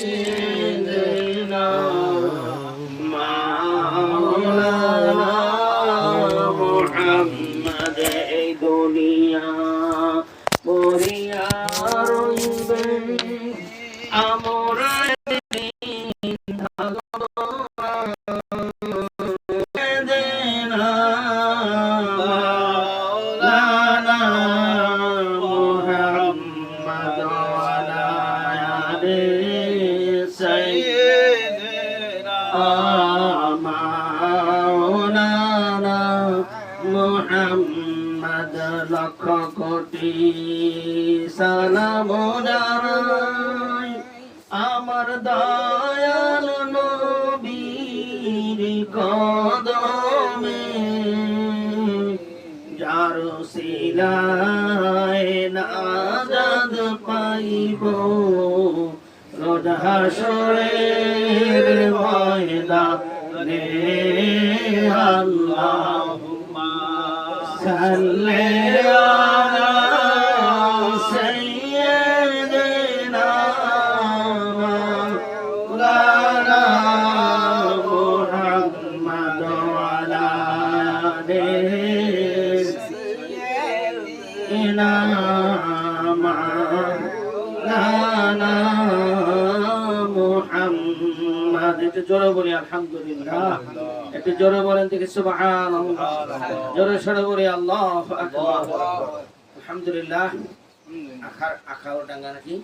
সাইয়্যিদিনা মাওলানা মুহাম্মদ। এই দুনিয়া মরিয়া রইবে আমরা মুহাম্মদ লক্ষ কোটি সালাম জানাই আমার দয়াল নবীর কদমে, যার সিলায় নাজাত পাইব রোজ হাসরের ময়দানে। আল্লাহুম্মা সাল্লি আলা সাইয়্যিদিনা মাওলানা মুহাম্মদ ওয়া আলা আলিহি সাইয়্যিদিনা মাওলানা মুহাম্মদ। একটু জোরে বলি আলহামদুলিল্লাহ, একটু জোরে বলেন দেখি সুবহানাল্লাহ, জোরে সরে বলি আল্লাহু আকবার। আলহামদুলিল্লাহ। আখাউড়াঙ্গা নাকি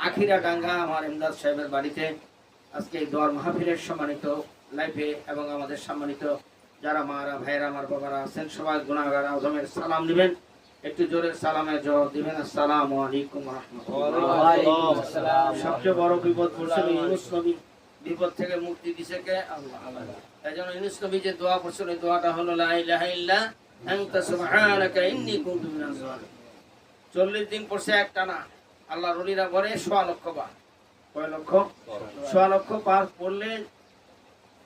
আখিরাডাঙ্গা আমার ইমদাদ সাহেবের বাড়িতে আজকে এই দোয়ার মাহফিলের সম্মানিত লাইভে এবং আমাদের সম্মানিত যারা মারা ভাইরা আমার বাবারা আছেন সবাই গুনাহগার আজমের সালাম দিবেন। একটু জোরে সালামের জবাব দিবেন, আসসালামু আলাইকুম ওয়া রাহমাতুল্লাহ। সবচেয়ে বড় বিপদ পড়ছিল ইউনূস নবী, বিপদ থেকে মুক্তি দিছে কে? আল্লাহ। এইজন্য ইউনূস নবী যে দোয়া করছেন এই দোয়াটা হলো লা ইলাহা ইল্লা আনতা সুবহানাকা ইন্নী কুনতু মিনাজ জালিমিন। 40 দিন পড়ছে একটানা। আল্লাহর ওলিরা বলে 1.5 লক্ষ বার। কয় লক্ষ? 1.5 লক্ষ বার পড়লে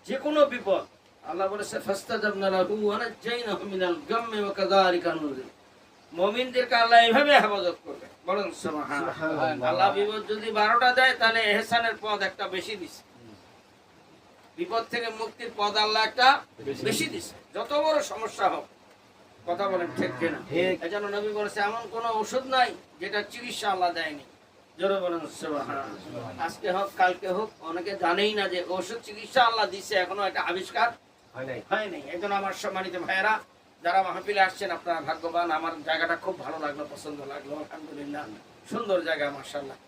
যে কোনো বিপদ আল্লাহ বলেছে ফাস্তাজাবনা লাহু ওয়া নাজাইনাহু মিনাল গাম্মি ওয়া কাযালিকা নুনজিল। মুমিনদেরকে আল্লাহ এইভাবে হেফাজত করবে, বলেন সুবহানাল্লাহ। আল্লাহ বিপদ যদি 12টা দেয় তাহলে ইহসানের পদ একটা বেশি দিছে, বিপদ থেকে মুক্তির পদ আল্লাহ একটা বেশি দিছে, যত বড় সমস্যা হোক। কথা বলেন ঠিক কিনা? এজন্য নবী বলেছে এমন কোন ওষুধ নাই যেটা চিকিৎসা আল্লাহ দেয়নি। জোরে বলেন সুবহানাল্লাহ। আজকে হোক কালকে হোক, অনেকে জানেই না যে ওষুধ চিকিৎসা আল্লাহ দিছে, এখনো এটা আবিষ্কার হয় নাই। এজন্য আমার সম্মানিত ভাইয়েরা যারা মাহফিলে আসছেন আপনারা ভাগ্যবান। আমার জায়গাটা খুব ভালো লাগলো, পছন্দ লাগলো, আলহামদুলিল্লাহ। সুন্দর জায়গা মাশাআল্লাহ।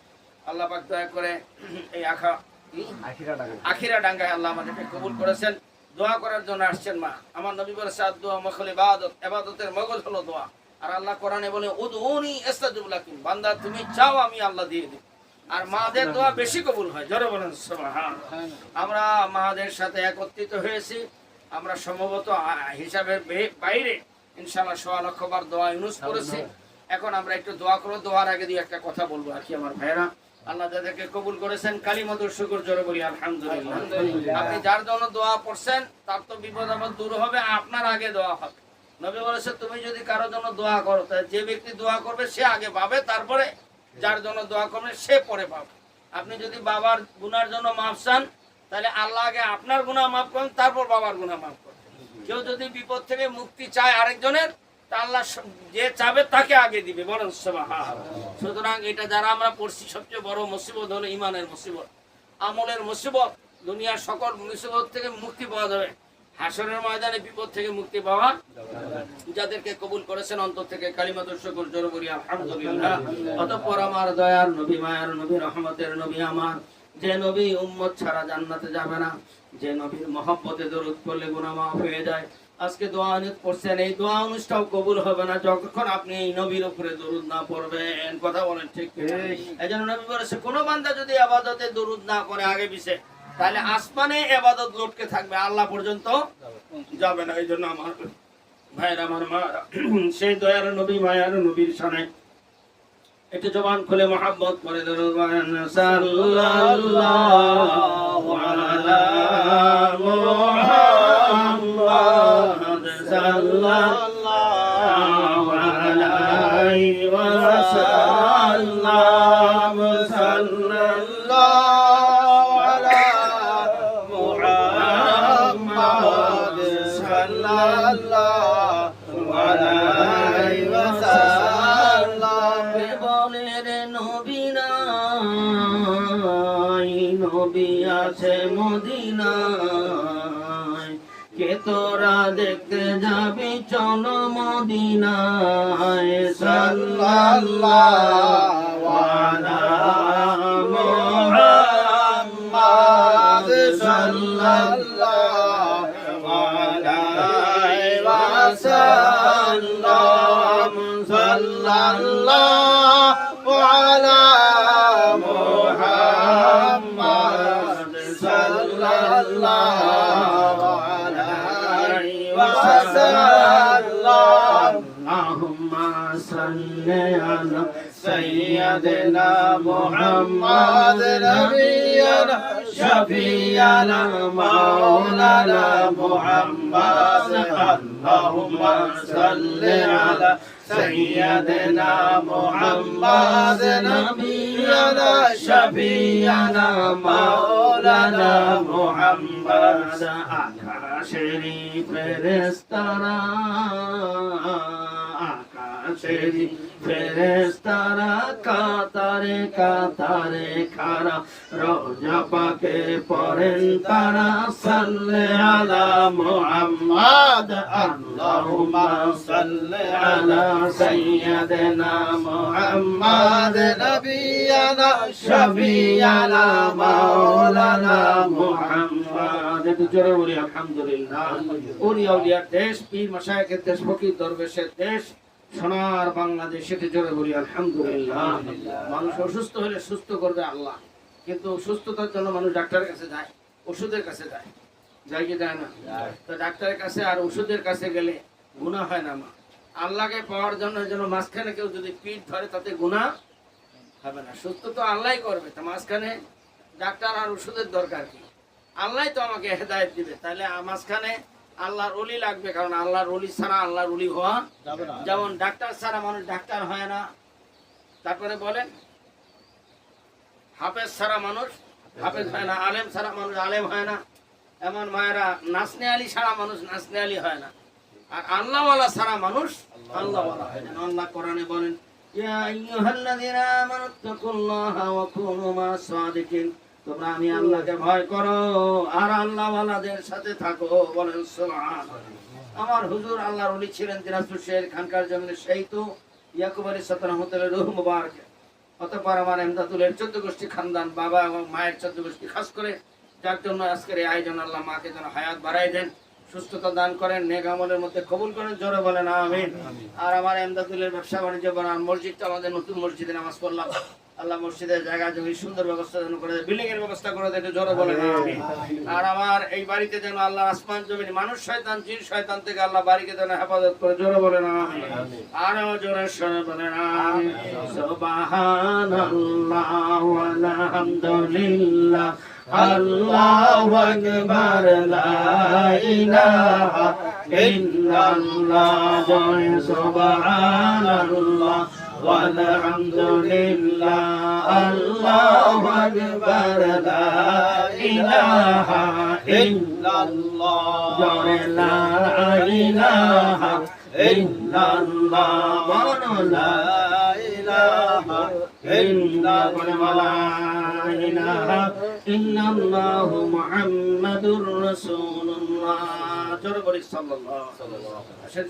আল্লাহ পাক দয়া করে এই আখিরাডাঙ্গায় আল্লাহ আমাদেরকে কবুল করেছেন। দোয়া করার জন্য আসছেন মা। আমার নবী বলেছেন দোয়া মখল ইবাদত, ইবাদতের মগজ হলো দোয়া। আর আল্লাহ কোরআনে বলে উদউনি আস্তাজিব লাকুম, বান্দা তুমি চাও আমি আল্লাহ দিয়ে দেব। আর মাদের দোয়া বেশি কবুল হয়, জোরে বলেন সুবহানাল্লাহ। আমরা মাদের সাথে একত্রিত হয়েছি, আমরা সম্ভবত হিসাবের বাইরে ইনশাআল্লাহ 1.5 লক্ষ বার দোয়া ইউনূস করেছি। এখন আমরা একটু দোয়া করব। দোয়ার আগে দিয়ে একটা কথা বলবো আর কি আমার ভাইরা, আল্লাহ যাদেরকে কবুল করেছেন কালিমাতুর শুকর জোরে বলি আলহামদুলিল্লাহ। আপনি যার জন্য দোয়া করছেন তার তো বিপদ আপদ দূর হবে, আপনার আগে দোয়া হবে। নবী বলেছে তুমি যদি কারোর জন্য দোয়া করো তাহলে যে ব্যক্তি দোয়া করবে সে আগে পাবে, তারপরে যার জন্য দোয়া করবে সে পরে পাবে। আপনি যদি বাবার গুনার জন্য মাফ চান তাহলে আল্লাহ আগে আপনার গুনাহ মাফ করেন, তারপর বাবার গুনাহ মাফ করেন। কেউ যদি বিপদ থেকে মুক্তি চায় আরেকজনের, তা আল্লাহ যে চাবে তাকে আগে দিবে, বলেন সুবহানাল্লাহ। সুতরাং এটা যারা আমরা পড়ছি সবচেয়ে বড় মুসিবত হলো ইমানের মুসিবত, আমলের মুসিবত। দুনিয়ার সকল মুসিবত থেকে মুক্তি পাওয়া যাবে, হাসরের ময়দানে বিপদ থেকে মুক্তি পাওয়া। যাদেরকে কবুল করেছেন অন্তর থেকে কালিমাতুর শুকর জোরে বলি আলহামদুলিল্লাহ। অতঃপর আমার দয়ার নবী, মায়ার নবী, রহমতের নবী, আমার যে নবী উম্মত ছাড়া জান্নাতে যাবে না, যে নবীর মহব্বতে দরুদ পড়লে গুনাহ মাফ হয়ে যায়। আজকে দোয়া অনুষ্ঠ করছেন, এই দোয়া অনুষ্ঠান কবুল হবে না যতক্ষণ আপনি এই নবীর উপরে দরুদ না পড়বেন। কথা বলেন ঠিক? এজন্য নবী বলেছে কোন বান্দা যদি ইবাদতে দরুদ না করে আগে পিছে, তাহলে আসমানে ইবাদত লটকে থাকবে, আল্লাহ পর্যন্ত যাবে না। এইজন্য আমার ভাইরা, আমার মা, সেই দয়ার নবী মায়ার নবীর শানে একটু জবান খুলে মহব্বত করে দরুদ সাল্লাল্লাহু আলা মুহাম্মদ সাল্লাল্লাহু আলাইহি ওয়াসাল্লাম সাল্লাল্লাহু নবী আছে মদিনায়, কে তোরা দেখতে যাবি চল মদিনায়। সাল্লাল্লাহু আলা মুহাম্মাদ, সাল্লাল্লাহু আলাইহি ওয়াসাল্লাম, সাল্লাল্লাহু আলা মুহাম্মাদ, সাল্লাল্লাহু আলাইহি ওয়াসাল্লাম। আল্লাহুম্মা সাল্লি আলা সাইয়্যিদিনা মুহাম্মাদ নাবিয়্যিনা শাফিয়ানা মাওলানা মুহাম্মাদ। আল্লাহুম্মা সাল্লি আলা সাইয়্যিদিনা মুহাম্মাদ নাবিয়্যিনা শাফিয়ানা মাওলানা মুহাম্মাদ। আকাশেরি ফেরেশতারা, আকাশেরি ফেরেশতারা কাতারে কাতারে খাড়া, রোজা পাকে পড়েন তারা সাল্লি আলা মুহাম্মাদ। আল্লাহুম্মা সাল্লি আলা সাইয়্যিদিনা মুহাম্মাদ নাবিয়্যিনা শাফিয়ানা মাওলানা মুহাম্মাদ। একটু জোরে বলি আলহামদুলিল্লাহ। ওলিয়া উলিয়ার দেশ, পীর মাশায়েখের দেশ, ফকির দরবেশের দেশ, সোনার বাংলাদেশ। একটু জোরে বলি আলহামদুলিল্লাহ। মানুষ অসুস্থ হলে সুস্থ করবে আল্লাহ, কিন্তু সুস্থতার জন্য মানুষ ডাক্তারের কাছে যায়, ওষুধের কাছে যায়, যায় কি যায় না? তো ডাক্তারের কাছে আর ওষুধের কাছে গেলে গুনাহ হয় না মা। আল্লাহকে পাওয়ার জন্য যেন মাঝখানে কেউ যদি পিঠ ধরে তাতে গুনাহ হবে না। সুস্থ তো আল্লাহই করবে, তা মাঝখানে ডাক্তার আর ওষুধের দরকার কি? আল্লাহ তো আমাকে হেদায়েত দিবে, তাহলে মাঝখানে আল্লাহর ওলি লাগবে, কারণ আল্লাহর ওলি ছাড়া আল্লাহর ওলি হওয়া যাবে না। যেমন ডাক্তার ছাড়া মানুষ ডাক্তার হয় না, তারপরে বলেন হাফেজ ছাড়া মানুষ হাফেজ হয় না, আলেম ছাড়া মানুষ আলেম হয় না। এমন মায়েরা নাসনে আলী ছাড়া মানুষ নাসনে আলী হয় না, আর আল্লাহওয়ালা ছাড়া মানুষ আল্লাহওয়ালা হয় না। আল্লাহ কোরআনে বলেন, ইয়া আইয়ুহাল্লাযীনা আমানুত্তাকুল্লাহা ওয়া কুনু মা'আস সাদিকিন, তোমরা আমি আল্লাহকে ভয় করো আর আল্লাহওয়ালাদের সাথে থাকো। বলেন সুবহানাল্লাহ। আমার হুজুর আল্লাহর ওলি ছিলেন দিনাজপুর শহর খানকার জমিনে সেই তো ইয়াকুব আলী সাতারাহমতুল্লাহ রূহ মুবারক। অতঃপর আমার এমদাদুলের 14 গোষ্ঠী খানদান, বাবা এবং মায়ের 14 গোষ্ঠী, খাস করে যার জন্য আজকের এই আয়োজন, আল্লাহ মাকে যেন হায়াত বাড়াই দেন, সুস্থতা দান করেন, নেক আমলের মধ্যে কবুল করেন, জোরে বলেন আমিন। আর আমার এমদাদুলের ব্যবসা বাণিজ্য বানান, মসজিদটা আমাদের নতুন মসজিদে নামাজ পড়লাম, আল্লাহ মসজিদের জায়গা জমি সুন্দর ব্যবস্থা যেন করে দেয়, বিল্ডিং এর ব্যবস্থা করে দেয়, জোরে বলেন আমিন। আর আমার এই বাড়িতে যেন আল্লাহ আসমান জমিন মানুষ শয়তান জিন শয়তান থেকে আল্লাহ বাড়িকে যেন হেফাজত করে, জোরে বলেন আমিন। আর জোরে সরে বলেন আমিন। সুবহানাল্লাহ আলহামদুলিল্লাহ আল্লাহু আকবার, লা ইলাহা ইল্লাল্লাহ, জয় সুবহানাল্লাহ walhamdulillah, Allahu akbar, la ilaha illallah, la ilaha illallah, la ilaha illallah, Muhammadur Rasulullah।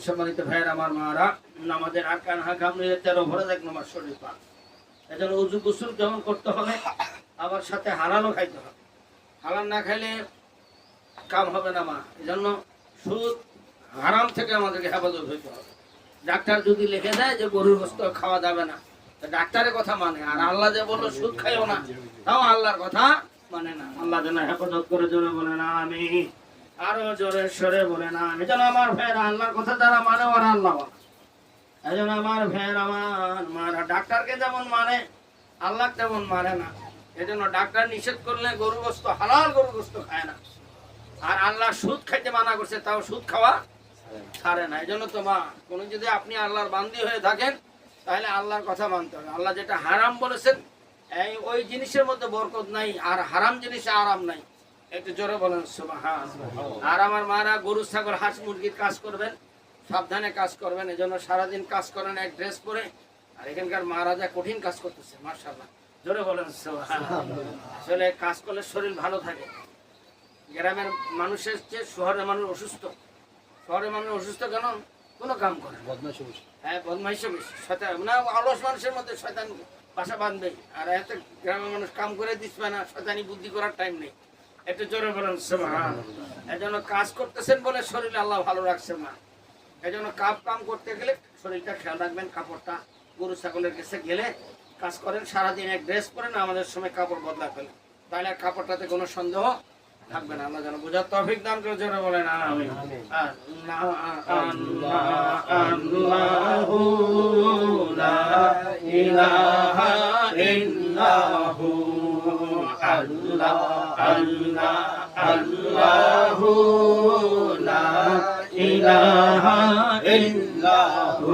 সম্মানিত ভাইয়ের আমার মারা, নামাজের আরকান হাকাম নিয়ে 13 ফরজ 1 নম্বর শরীফ পাক। এজন্য ওযু গোসল যেমন করতে হবে, আবার সাথে হালালও খাইতে হবে। হালাল না খাইলে কাম হবে না মা। এজন্য সুদ হারাম থেকে আমাদেরকে হেফাজত হইতে হবে। ডাক্তার যদি লিখে দেয় যে গরুর গোশত খাওয়া যাবে না, ডাক্তারের কথা মানে, আর আল্লাহ যে বললো সুদ খাইও না, তাও আল্লাহর কথা মানে না। আল্লাহ যেন হেফাজত করে, জোরে বলে না আমি, আরো জোরে সরে বলে না আমি। যেন আমার ভাইয়ের আল্লাহর কথা যারা মানে ওরা আল্লাহ, এই জন্য আমার ভাইয়ের আমার মারা ডাক্তারকে যেমন মানে আল্লাহ তেমন মানে না। এই জন্য ডাক্তার নিষেধ করলে গরু গোশত, হালাল গরু গোশত খায় না, আর আল্লাহ সুদ খাইতে মানা করছে, তাও সুদ খাওয়া ছাড়ে না। এই জন্য তো মা, কোনো যদি আপনি আল্লাহর বান্দি হয়ে থাকেন, তাহলে আল্লাহর কথা মানতে হবে। আল্লাহ যেটা হারাম বলেছেন ওই জিনিসের মধ্যে বরকত নাই, আর হারাম জিনিসে আরাম নাই। একটু জোরে বলেন সুবহানাল্লাহ। আর আমার মারা গরু ছাগল হাঁস মুরগির কাজ করবেন, সাবধানে কাজ করবেন। এই জন্য সারাদিন কাজ করেন এক ড্রেস পরে, আর এখানকার মারা যা কঠিন কাজ করতেছে মাশাআল্লাহ। জোরে বলেন সুবহানাল্লাহ। আসলে কাজ করলে শরীর ভালো থাকে। গ্রামের মানুষের চেয়ে শহরের মানুষ অসুস্থ। শহরের মানুষ অসুস্থ কেন? কোনো কাম করে না। হ্যাঁ, বদমাইশও বেশি, শয়তান না, অলস মানুষের মধ্যে শয়তান বাসা বাঁধবে। আর এত গ্রামের মানুষ কাম করে দিচ্ছে না, শয়তানি বুদ্ধি করার টাইম নেই। একটু জোরে বলেন সুবহানাল্লাহ। এজন্য কাজ করতেছেন বলে শরীর আল্লাহ ভালো রাখছে না। এজন্য কাম করতে গেলে শরীরটা খেয়াল রাখবেন। কাপড়টা গরু ছাগলের কাছে গেলে কাজ করেন, সারাদিন এক ড্রেস পরেন, আমাদের সময় কাপড় বদলা ফেলেন, তাহলে আর কাপড়টাতে কোনো সন্দেহ থাকবে না। আল্লাহ যেন বোঝার তৌফিক দান করে, জোরে বলেন আমিন। আল্লাহ আল্লাহ আল্লাহু লা ইলাহা ইল্লাহু, আল্লাহ আল্লাহ আল্লাহু লা ইলাহা ইল্লাহু,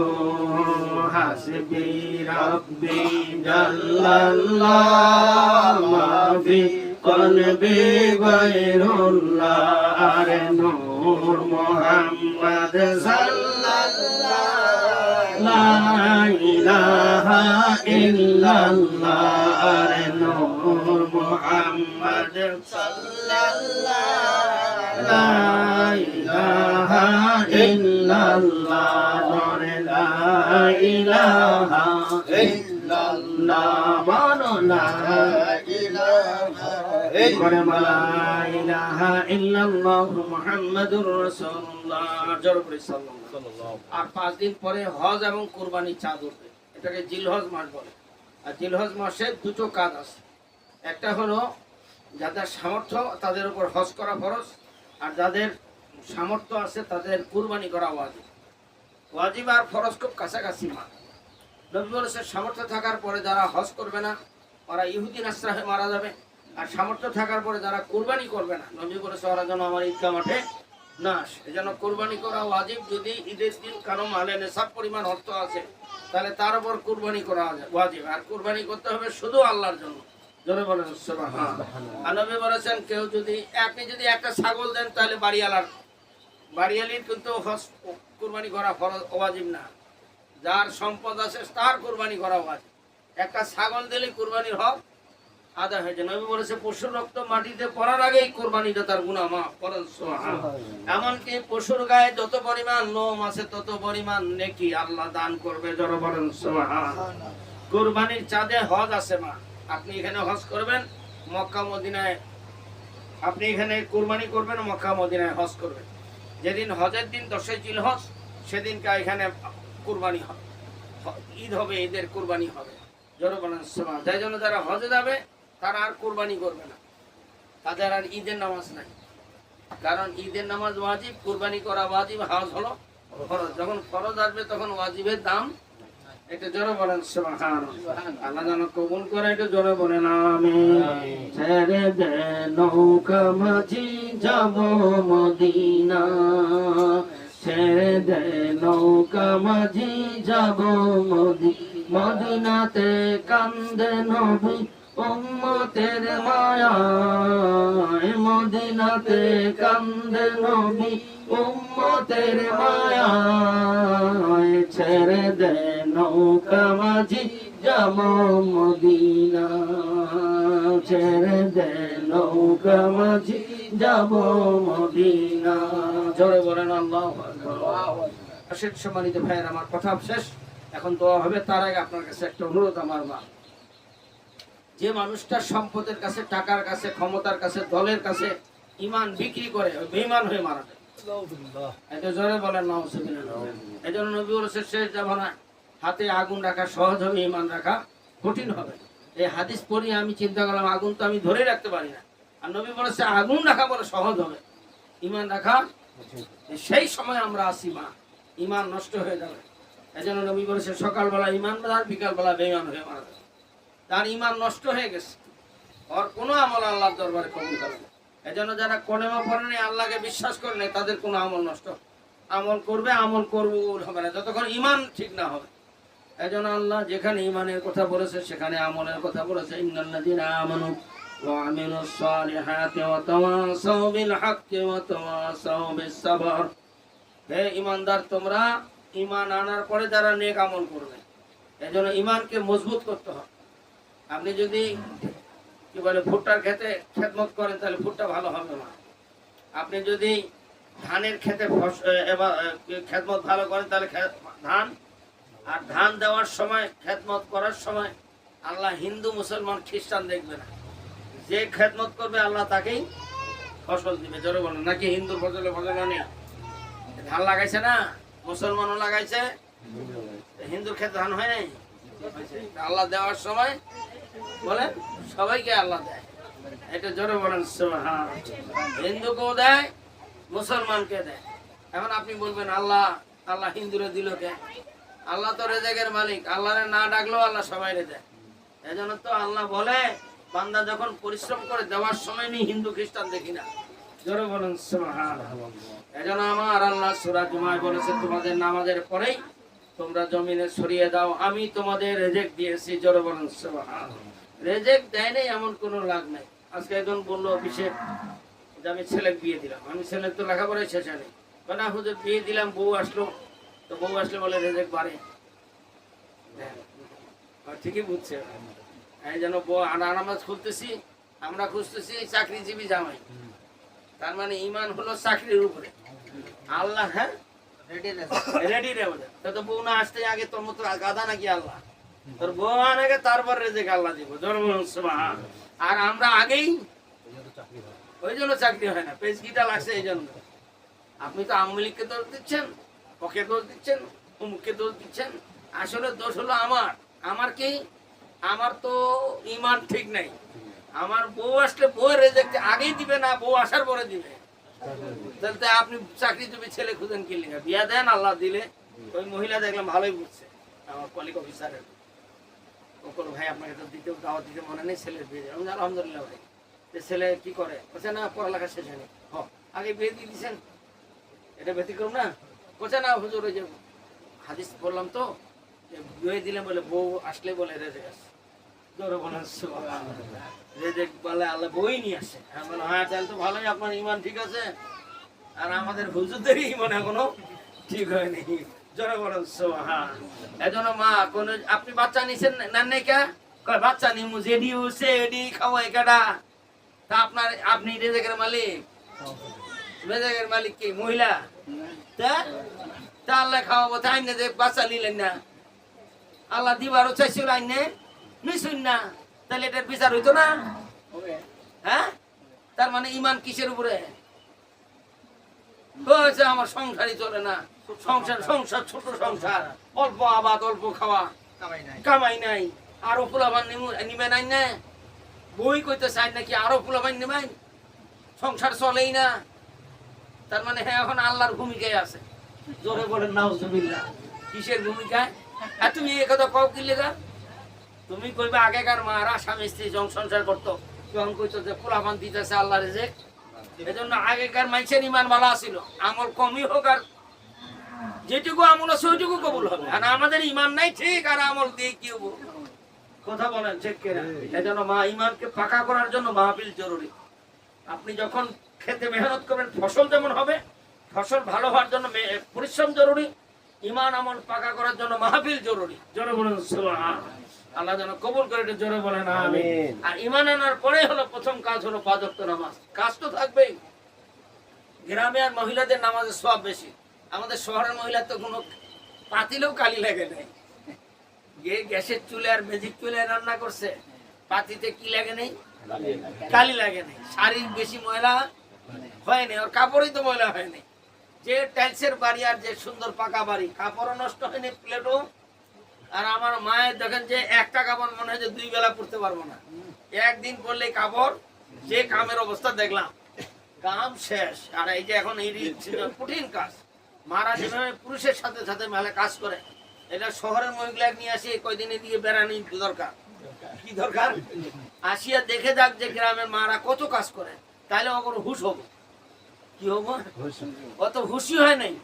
হাসবি রাব্বি জাল্লাল্লাহু মা ফি কলবি গায়রুল্লাহ, আরে নূর মুহাম্মদ সাল্লাল্লাহু লা ইলাহা ইল্লাল্লাহ, আরে নূর মুহাম্মদ সাল্লাল্লাহু লা ইলাহা ইল্লাল্লাহ, লা ইলাহা ইল্লাল্লাহ, মানো লা ইলাহা ইল্লাল্লাহু মুহাম্মাদুর রাসূলুল্লাহ। আর 5 দিন পরে হজ এবং কুরবানি চাঁদ উঠবে, এটাকে জিলহজ মাস বলে। আর জিলহজ মাসে দুটো কাজ আছে। একটা হলো যাদের সামর্থ্য তাদের উপর হজ করা ফরজ, আর যাদের সামর্থ্য আছে তাদের কুরবানি করা ওয়াজিব। ওয়াজিব আর ফরজ খুব কাছাকাছি মাস। নবী বলেছেন সামর্থ্য থাকার পরে যারা হজ করবে না ওরা ইহুদি নাসরা হয়ে মারা যাবে, আর সামর্থ্য থাকার পরে যারা কুরবানি করবে না, নবী বলেছে ওরা যেন আমার ঈদগাহ মাঠে না আসে। এজন্য কুরবানি করা ওয়াজিব। যদি ঈদের দিন কারো মালে নেশাব পরিমাণ অর্থ আছে তাহলে তার উপর কুরবানি করা ওয়াজিব। আর কুরবানি করতে হবে শুধু আল্লাহর জন্য, জোরে বলেন সুবহানাল্লাহ। আর নবী বলেছেন কেউ যদি আপনি যদি একটা ছাগল দেন তাহলে বাড়িয়ালির কিন্তু কুরবানি করা ফরজ ওয়াজিব না। যার সম্পদ আছে তার কুরবানি করা ওয়াজিব। একটা ছাগল দিলে কুরবানির হক আদায় হয়েছে। নবী বলেছে পশুর রক্ত মাটিতে পড়ার আগেই কুরবানিটা তার গুনাহ মাফ করেন সুবহানাল্লাহ। এমনকি পশুর গায়ে যত পরিমাণ লোম আছে তত পরিমাণ নেকি আল্লাহ দান করবে, জোরে বলেন সুবহানাল্লাহ। কুরবানির চাঁদে হজ আছে মা। আপনি এখানে হজ করবেন মক্কা মদিনায়, আপনি এখানে কুরবানি করবেন মক্কা মদিনায় হজ করবেন। যেদিন হজের দিন 10 জিলহজ সেদিনকে এখানে কুরবানি হবে, ঈদ হবে, ঈদের কুরবানি হবে, জোরে বলেন সুবহানাল্লাহ। তাই জন্য যারা হজে যাবে তারা আর কুরবানি করবে না, তাদের আর ঈদের নামাজ নাই। কারণ ঈদের নামাজ ওয়াজিব, কুরবানি করা ওয়াজিব, হজ হলো ফরজ। যখন ফরজ আসবে তখন ওয়াজিবের দাম। এটা জোরে বলেন সুবহানাল্লাহ। আল্লাহ যেন কবুল করে, এটা জোরে বলেন আমিন। ছেড়ে দে নৌকা মাঝি যাব মদিনা, ছেড়ে দে নৌকা মাঝি যাব মদিনাতে, কান্দে নবী উম্মতের মায়ায়, মদিনাতে কান্দে নবী উম্মতের মায়ায়, ছেড়ে দে নৌকা মাঝি যাব মদিনা, ছেড়ে দে নৌকা মাঝি যাব মদিনা, জোরে বলেন আল্লাহু আকবার। সম্মানিত ভাইয়ের আমার কথা শেষ, এখন দোয়া হবে। তার আগে আপনার কাছে একটা অনুরোধ আমার মা, যে মানুষটা সম্পদের কাছে, টাকার কাছে, ক্ষমতার কাছে, দলের কাছে ঈমান বিক্রি করে বেঈমান হয়ে মারা যায়। এটা জোরে বলেন নাউজুবিল্লাহ। এজন্য নবী বলেছেন শেষ জামানায় হাতে আগুন রাখা সহজ হবে, ঈমান রাখা কঠিন হবে। এই হাদিস পড়ি আমি চিন্তা করলাম আগুন তো আমি ধরে রাখতে পারি না, আর নবী বলেছে আগুন রাখা বলে সহজ হবে, ঈমান রাখা সেই সময় আমরা আসি মা, ঈমান নষ্ট হয়ে যাবে। এজন্য নবী বলেছে সকালবেলা ঈমানদার, বিকালবেলা বেঈমান হয়ে মারা যাবে। তার ঈমান নষ্ট হয়ে গেছে, ওর কোনো আমল আল্লাহর দরবারে কবুল হবে না। এজন্য যারা কলেমা পড়ে নেই, আল্লাহকে বিশ্বাস করে নেই, তাদের কোনো আমল নষ্ট, আমল করবে, আমল কবুল হবে না যতক্ষণ ঈমান ঠিক না হবে। এজন্য আল্লাহ যেখানে ঈমানের কথা বলেছে সেখানে আমলের কথা বলেছে। ইন্নাল্লাযীনা আমানু ওয়া আমিলুস সালিহাতি ওয়া তাওয়াসাউ বিল হাক্কি ওয়া তাওয়াসাউ বিস সাবর। হে ঈমানদার, তোমরা ঈমান আনার পরে যারা নেক আমল করবে, এজন্য ঈমানকে মজবুত করতে হবে। আপনি যদি কি বলে ভুট্টার খেতে খেদমত করেন তাহলে ভুট্টা ভালো হবে না। আপনি যদি ধানের খেতে খেদমত ভালো করেন তাহলে ধান, আর ধান দেওয়ার সময় খেদমত করার সময় আল্লাহ হিন্দু মুসলমান খ্রিস্টান দেখবে না, যে খেদমত করবে আল্লাহ তাকেই ফসল দিবে। জোরে বলেন, নাকি হিন্দুর ফসলে ফসল নেই? ধান লাগাইছে না, মুসলমানও লাগাইছে, হিন্দুর ক্ষেত্রে ধান হয় নাই? আল্লাহ দেওয়ার সময় বলেন সবাইকে আল্লাহ দেয়, এটা জোরে বলেন সুবহান। হিন্দুকেও দেয়, মুসলমানকে দেয়। এখন আপনি বলবেন আল্লাহ আল্লাহ হিন্দুরে দিল কে? আল্লাহ তো রেজেকের মালিক, আল্লাহরে না ডাকলেও আল্লাহ সবাই দেয়। এজন্য তো আল্লাহ বলে বান্দা যখন পরিশ্রম করে দেওয়ার সময় নি হিন্দু খ্রিস্টান দেখি না। জোরে বলেন সুবহান। এজন্য আমার আল্লাহ সূরা জুমায় বলেছে তোমাদের নামাজের পরেই তোমরা জমিনে ছড়িয়ে দাও, আমি তোমাদের রেজেক দিয়েছি। জোরে বলেন সুবহান। রেজেক দেয় নাই এমন কোনো লাভ নাই। আজকে একজন বললো অফিসে যে আমি ছেলে বিয়ে দিলাম, আমি ছেলের তো লেখাপড়াই শেষ হয়নি, না হুজুর বিয়ে দিলাম, বউ আসলো, তো বউ আসলে বলে রেজেক বাড়ে। ঠিকই বুঝছে, এই যেন নামাজ খুলতেছি, আমরা খুঁজতেছি চাকরিজীবী জামাই, তার মানে ইমান হলো চাকরির উপরে। আল্লাহ হ্যাঁ রেডি রে বলে, তো বউ না আসতে আগে তোর মতো গাধা নাকি আল্লাহ? তোর বউ আগে তারপর রেজেক আল্লাহ দিব। আর আমরা আগেই ওই জন্য চাকরি হয় না, পেজকিটা লাগছে এই জন্য। আপনি তো আওয়ামী লীগকে দোষ দিচ্ছেন, ওকে দোষ দিচ্ছেন, অমুককে দোষ দিচ্ছেন। আসলে দোষ হলো আমার কি, আমার তো ইমান ঠিক নাই। আমার বউ আসলে বউ রেজেক্ট আগেই দিবে না, বউ আসার পরে দিবে। তাহলে আপনি চাকরিজীবী ছেলে খুঁজেন কি লিখা? বিয়া দেন, আল্লাহ দিলে। ওই মহিলা দেখলাম ভালোই বুঝছে, আমার কলিগ অফিসারের, ও কোনো ভাই আপনাকে তো দিতে দাওয়াত দিতে মনে নেই, ছেলের বিয়ে দেন। আলহামদুলিল্লাহ ভাই, ছেলে কি করে? বলছে না পড়ালেখা শেষ হয়নি, আগে বিয়ে দিয়ে দিচ্ছেন, এটা ব্যতিক্রম না? বলছে না হুজুর ওই যে হাদিস বললাম তো, বিয়ে দিলে বলে বউ আসলে বলে রেজেক আসে। রেজেক বলে আল্লাহ বই নিয়ে আসে। হ্যাঁ তাহলে তো ভালোই, আপনার ইমান ঠিক আছে। আর আমাদের হুজুরদেরই ইমান এখনো ঠিক হয়নি। জোরে বলেন সুবহান। এজন্য মা কোন আপনি বাচ্চা নিছেন না নাই কে? কয় বাচ্চা নিমু জেডি উসে এডি খাওয়াই কাটা। তা আপনার আপনি রেজেকের মালিক, রেজেকের মালিক কি মহিলা? তা আল্লাহ খাওয়াবো, তাই না যে বাচ্চা নিলেন না? আল্লাহ দিবারও চাইছিল আইনে নিশুন না, তাহলে এটার বিচার হইতো না? হ্যাঁ, তার মানে ইমান কিসের উপরে? আমার সংসারই চলে না, সংসার সংসার ছোট সংসার, অল্প আবাদ অল্প খাওয়া, কামাই নাই, আরো পোলাবান নিবে নাই না? বই কইতে চাই নাকি আরো পোলাবান নিবেন? সংসার চলেই না, তার মানে হ্যাঁ এখন আল্লাহর ভূমিকায় আছে। জোরে বলেন নাউজুবিল্লাহ। কিসের ভূমিকায়? আর তুমি এই কথা কও কি লেগা? তুমি কইবে আগেকার মারা স্বামী স্ত্রী সংসার করতো, তখন কইতো যে পোলাপান দিতেছে আল্লাহ রেজেক। এজন্য আগেকার মানুষের ইমান ভালো ছিল, আমল কমই হোক আর যেটুকু আমল আছে ওইটুকু কবুল হবে। আর আমাদের ইমান নাই ঠিক, আর আমল দিয়ে কি হবো? কথা বলেন ঠিক কিনা? এজন্য মা ইমানকে পাকা করার জন্য মাহফিল জরুরি। আপনি যখন খেতে মেহনত করবেন ফসল যেমন হবে, ফসল ভালো হওয়ার জন্য পরিশ্রম জরুরি, ইমান আমল পাকা করার জন্য মাহফিল জরুরি। জোরে বলেন সুবহান। আল্লাহ যেন কবুল করে, এটা জোরে বলেন আমিন। আর ইমান আনার পরে হলো প্রথম কাজ হলো 5 ওয়াক্ত নামাজ। কাজ তো থাকবেই। গ্রামে আর মহিলাদের নামাজের সওয়াব বেশি। আমাদের শহরের মহিলার তো কোনো পাতিলেও কালি লাগে নাই। গ্যাসের চুলে আর ম্যাজিক চুলে রান্না করছে, পাতিতে কি লাগে নেই? কালি লাগে নাই। শাড়ি বেশি ময়লা হয়নি, ওর কাপড়ই তো ময়লা হয়নি। যে টাইলসের বাড়ি আর যে সুন্দর পাকা বাড়ি, কাপড়ও নষ্ট হয়নি, প্লেটও। আর আমার মায়ের দেখেন যে একটা কাপড় মনে হয় যে 2 বেলা পরতে পারবো না, একদিন পরলে কাপড়, যে কামের অবস্থা দেখলাম, কাম শেষ। আর এই যে এখন এই কঠিন কাজ, মারা যেভাবে পুরুষের সাথে সাথে মেলে কাজ করে, এটা শহরের মহিলা নিয়ে আসি কয়দিনে দিয়ে বেড়ানি দরকার। কি দরকার? আসিয়া দেখে যাক যে গ্রামের মারা কত কাজ করে, তাহলে ওর হুশ হবো। কি হবো? অত হুশই হয় নাই।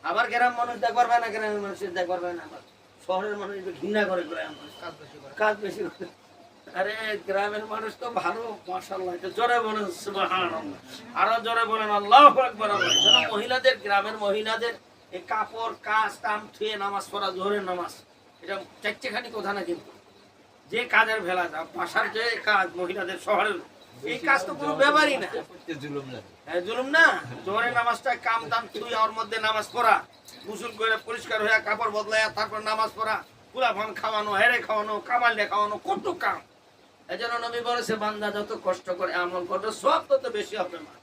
আবার গ্রাম মানুষ দেখ পারবে না, গ্রামের মানুষের দেখ পারবে না, শহরের মানুষ ঘৃণা করে কাজ বেশি করে। আরে গ্রামের মানুষ তো ভালো, মাশাআল্লাহ। জোরে বলেন সুবহানাল্লাহ, আরো জোরে বলেন আল্লাহু আকবার। মহিলাদের, গ্রামের মহিলাদের এই কাপড় কাজ কাম থুয়ে নামাজ পড়া, জোহরের নামাজ, এটা চারটেখানি কথা না, কিন্তু যে কাজের ভেলা যা পাশার যে কাজ মহিলাদের শহরের এই কাজ তো কোনো ব্যাপারই না। হ্যাঁ জুলুম না, জোহরের নামাজটা কাম দাম তুই ওর মধ্যে নামাজ পড়া, গোসল করে পরিষ্কার হয়ে কাপড় বদলায় তারপর নামাজ পড়া, পুরা ভান খাওয়ানো, হেরে খাওয়ানো, কামালে খাওয়ানো, কত কাম। এজন্য নবী বলেছে বান্দা যত কষ্ট করে আমল করবে সব তত বেশি হবে না।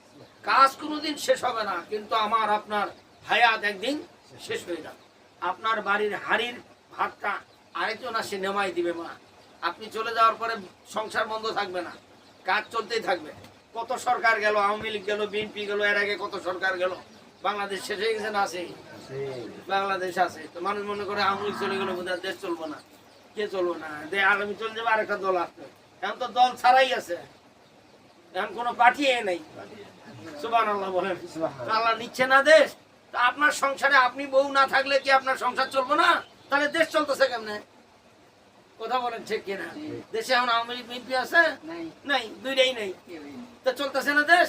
কাজ কোনোদিন শেষ হবে না, কিন্তু আমার আপনার হায়াত একদিন শেষ হয়ে যাবে। আপনার বাড়ির হাড়ির ভাতটা আরেকজন আসে নেমাই দিবে মা। আপনি চলে যাওয়ার পরে সংসার বন্ধ থাকবে না, কাজ চলতেই থাকবে। কত সরকার গেল, আওয়ামী লীগ গেল, বিএনপি গেল, এর আগে কত সরকার গেল, বাংলাদেশ শেষ হয়ে গেছে না? আছে বাংলাদেশ আছে। তো মানুষ মনে করে আওয়ামী লীগ চলে গেল বোধহয় দেশ চলবো না। কে চলবো না? আগামী চলে যাবে আরেকটা দল আসবে। এখন তো দল ছাড়াই আছে, এখন কোনো পার্টি নেই। সুবহানাল্লাহ বলেন। আল্লাহ নিচ্ছে না দেশ। তা আপনার সংসারে আপনি বউ না থাকলে কি আপনার সংসার চলবো না? তাহলে দেশ চলতেছে কেমনে? কথা বলেন ঠিক কিনা? দেশে এখন আওয়ামী লীগ বিএনপি আছে নাই, দুইটাই নেই, তো চলতেছে না দেশ।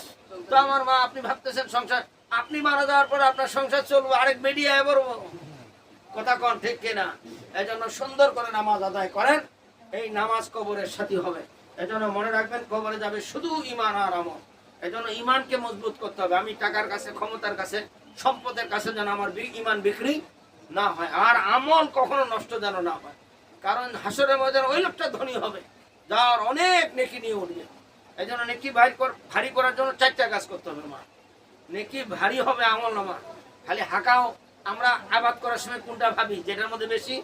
তো আমার মা, আপনি ভাবতেছেন সংসার, আপনি মারা যাওয়ার পরে আপনার সংসার চলবো, আরেক মিডিয়া বলবো। কথা কন ঠিক কিনা? এই জন্য সুন্দর করে নামাজ আদায় করেন, এই নামাজ কবরের সাথী হবে। এজন্য মনে রাখবেন কবরে যাবে শুধু ঈমান আর আমল। এজন্য ঈমানকে মজবুত করতে হবে। আমি টাকার কাছে, ক্ষমতার কাছে, সম্পদের কাছে যেন আমার ঈমান বিক্রি না হয়, আর আমল কখনো নষ্ট যেন না হয়। কারণ হাসরের ময়দানে ওই লোকটা ধনী হবে যার অনেক নেকি নিয়ে উঠবে। এজন্য নেকি ভারী করার জন্য 4টা কাজ করতে হবে মা। নেকি ভারী হবে আমল নামা। খালি হাঁকাও, আমরা আবাদ করার সময় কোনটা ভাবি যেটার মধ্যে বেশি